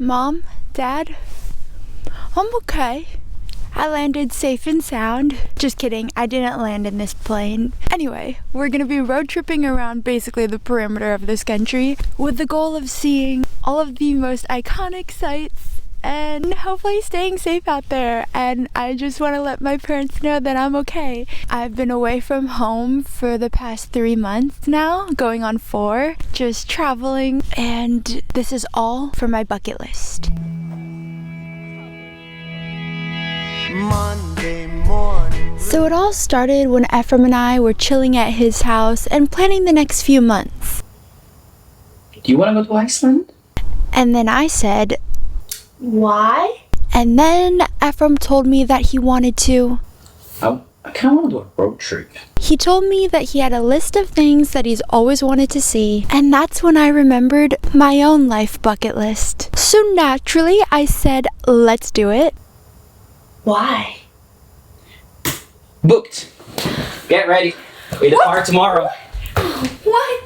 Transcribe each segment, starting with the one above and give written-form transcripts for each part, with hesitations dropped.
Mom, Dad, I'm okay. I landed safe and sound. Just kidding, I didn't land in this plane. Anyway, we're gonna be road tripping around basically the perimeter of this country with the goal of seeing all of the most iconic sites and hopefully staying safe out there. And I just want to let my parents know that I'm okay. I've been away from home for the past 3 months now, going on 4, just traveling, and this is all for my bucket list. Monday morning. So it all started when Ephraim and I were chilling at his house and planning the next few months. Do you want to go to Iceland? And then I said, why? And then Ephraim told me that he wanted to. I kind of want to do a road trip. He told me that he had a list of things that he's always wanted to see, and that's when I remembered my own life bucket list. So naturally, I said, let's do it. Why? Booked. Get ready. We depart tomorrow. What?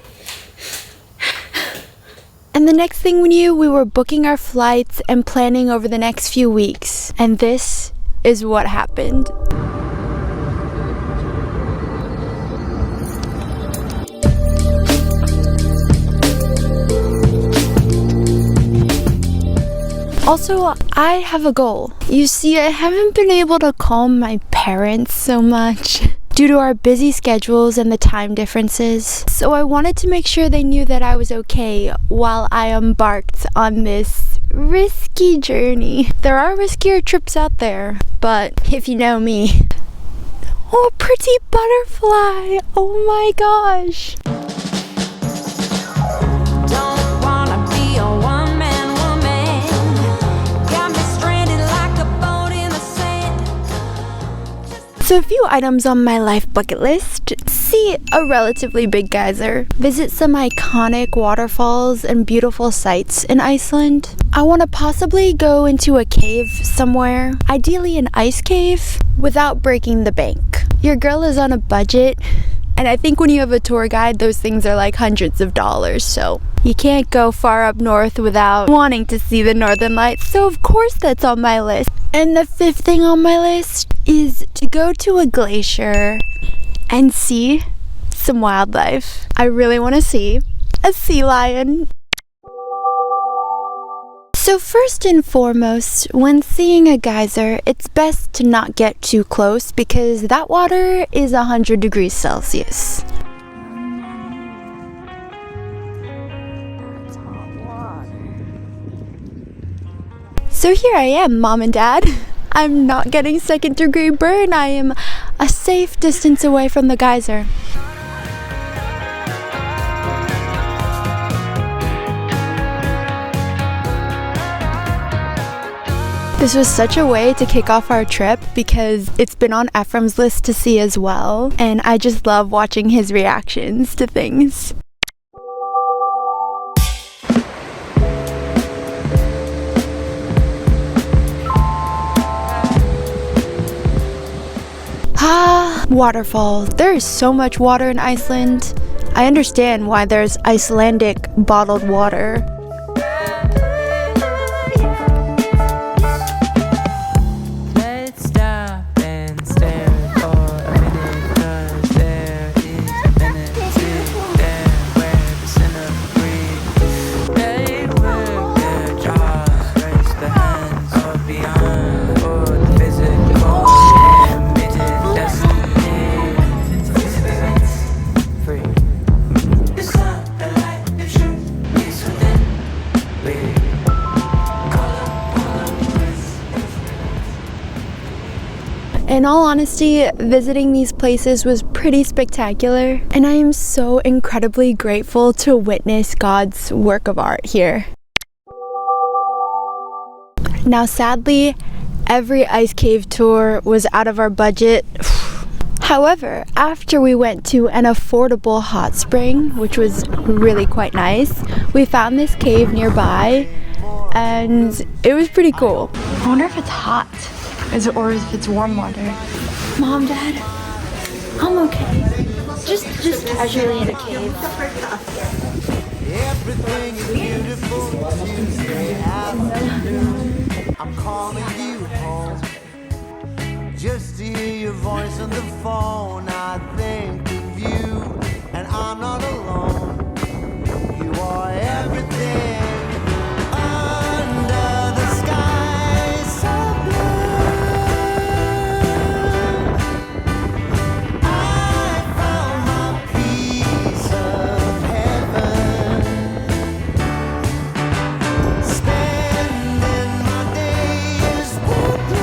And the next thing we knew, we were booking our flights and planning over the next few weeks. And this is what happened. Also, I have a goal. You see, I haven't been able to call my parents so much due to our busy schedules and the time differences. So I wanted to make sure they knew that I was okay while I embarked on this risky journey. There are riskier trips out there, but if you know me, oh, a pretty butterfly, oh my gosh. So a few items on my life bucket list. See a relatively big geyser. Visit some iconic waterfalls and beautiful sights in Iceland. I want to possibly go into a cave somewhere, ideally an ice cave, without breaking the bank. Your girl is on a budget, and I think when you have a tour guide, those things are like hundreds of dollars, so you can't go far up north without wanting to see the northern lights, so of course that's on my list. And the 5th thing on my list is to go to a glacier and see some wildlife. I really want to see a sea lion. So first and foremost, when seeing a geyser, it's best to not get too close because that water is 100 degrees Celsius. So here I am, Mom and Dad. I'm not getting 2nd degree burn. I am a safe distance away from the geyser. This was such a way to kick off our trip because it's been on Ephraim's list to see as well, and I just love watching his reactions to things. Waterfalls. There is so much water in Iceland. I understand why there's Icelandic bottled water. Let's stop and stare for a minute, 'cause there is benefit there where the sinner breathes. They work their jobs, raise the hands of beyond for the physical. In all honesty, visiting these places was pretty spectacular, and I am so incredibly grateful to witness God's work of art here. Now sadly, every ice cave tour was out of our budget. However, after we went to an affordable hot spring, which was really quite nice, we found this cave nearby, and it was pretty cool. I wonder if it's hot. Or if it's warm water. Mom, Dad, I'm okay. Just casually in a cave. Everything is beautiful. I'm calling you home just to hear your voice on the phone. I think of you, and I'm not alone. You are everything under the sky so blue. I found my piece of heaven, spending my days with you.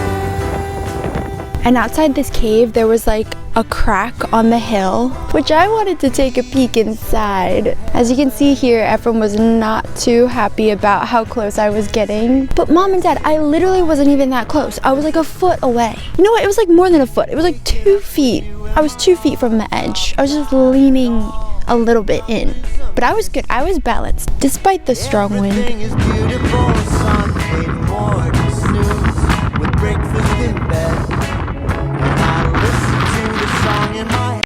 And outside this cave, there was like a crack on the hill, which I wanted to take a peek inside. As you can see here, Ephraim was not too happy about how close I was getting. But Mom and Dad, I literally wasn't even that close. I was like a foot away. You know what? It was like more than a foot. It was like 2 feet. I was 2 feet from the edge. I was just leaning a little bit in. But I was good. I was balanced, despite the strong wind. Everything is beautiful, sun paid more to snooze with breakfast in bed. And I listen to the song in my head.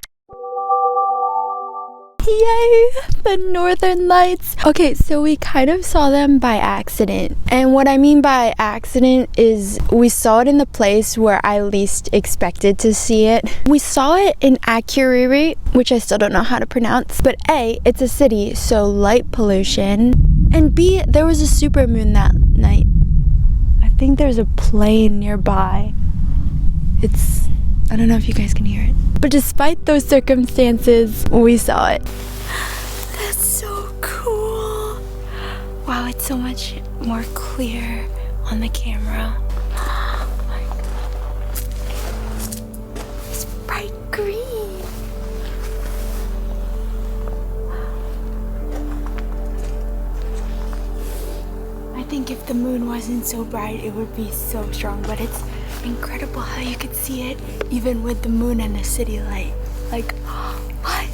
Yay! The Northern Lights. Okay, so we kind of saw them by accident. And what I mean by accident is we saw it in the place where I least expected to see it. We saw it in Akureyri, which I still don't know how to pronounce. But A, it's a city, so light pollution. And B, there was a supermoon that night. I think there's a plane nearby. I don't know if you guys can hear it. But despite those circumstances, we saw it. That's so cool. Wow, it's so much more clear on the camera. Oh my God. It's bright green. I think if the moon wasn't so bright, it would be so strong, but it's incredible how you could see it even with the moon and the city light. Like, what?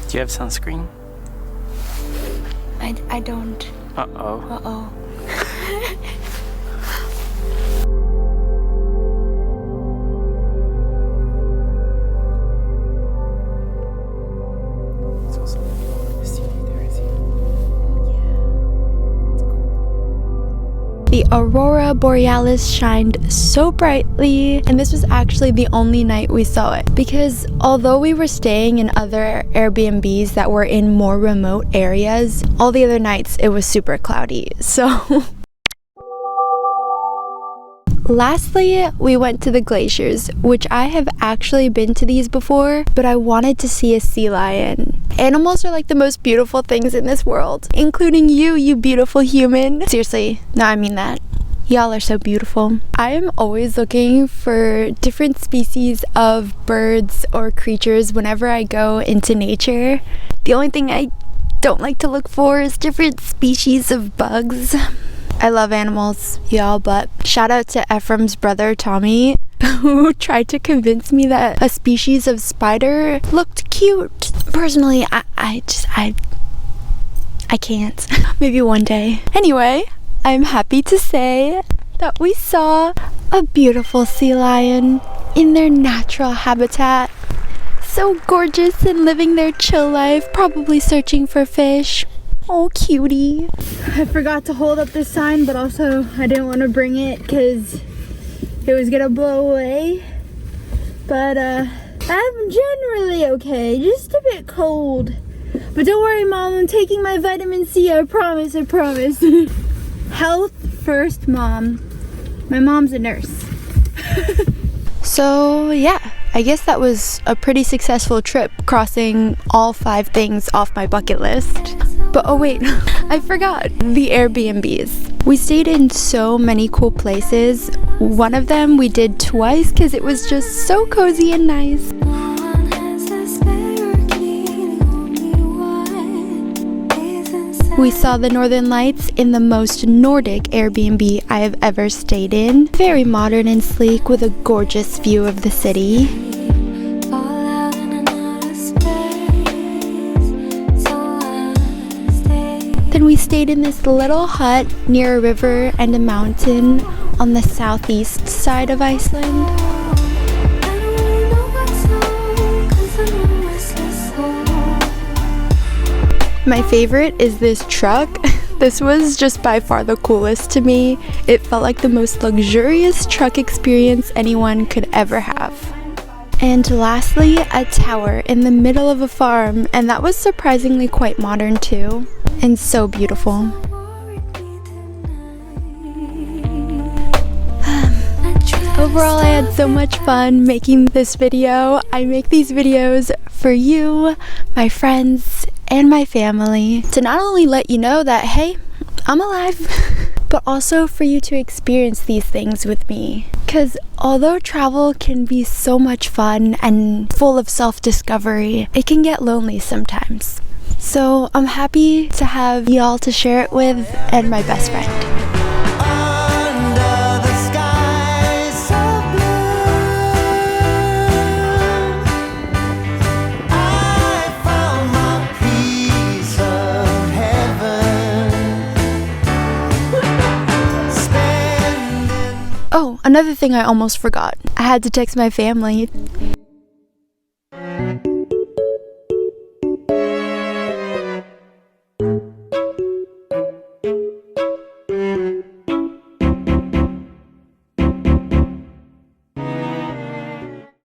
Do you have sunscreen? I don't. Uh-oh. Uh-oh. It's also the city there, is it? The aurora borealis shined so brightly, and this was actually the only night we saw it, because although we were staying in other Airbnbs that were in more remote areas, all the other nights it was super cloudy. So lastly, we went to the glaciers, which I have actually been to these before, but I wanted to see a sea lion. Animals are like the most beautiful things in this world, including you beautiful human. Seriously, no, I mean that. Y'all are so beautiful. I am always looking for different species of birds or creatures whenever I go into nature. The only thing I don't like to look for is different species of bugs. I love animals, y'all, but shout out to Ephraim's brother, Tommy, who tried to convince me that a species of spider looked cute. Personally, I can't. Maybe one day. Anyway, I'm happy to say that we saw a beautiful sea lion in their natural habitat. So gorgeous and living their chill life, probably searching for fish. Oh, cutie. I forgot to hold up this sign, but also I didn't want to bring it because it was gonna blow away. But I'm generally okay, just a bit cold. But don't worry, Mom, I'm taking my vitamin C, I promise, I promise. Health first, Mom. My mom's a nurse. So yeah, I guess that was a pretty successful trip, crossing all 5 things off my bucket list. But oh wait, I forgot the Airbnbs. We stayed in so many cool places. One of them we did twice because it was just so cozy and nice. We saw the Northern Lights in the most Nordic Airbnb I have ever stayed in. Very modern and sleek with a gorgeous view of the city. Then we stayed in this little hut near a river and a mountain on the southeast side of Iceland. My favorite is this truck. This was just by far the coolest to me. It felt like the most luxurious truck experience anyone could ever have. And lastly, a tower in the middle of a farm, and that was surprisingly quite modern too, and so beautiful. Overall, I had so much fun making this video. I make these videos for you, my friends, and my family to not only let you know that, hey, I'm alive, but also for you to experience these things with me. Because although travel can be so much fun and full of self-discovery, it can get lonely sometimes. So I'm happy to have y'all to share it with and my best friend. Under the sky so blue, I found my piece of heaven. Spending Oh, another thing I almost forgot. I had to text my family.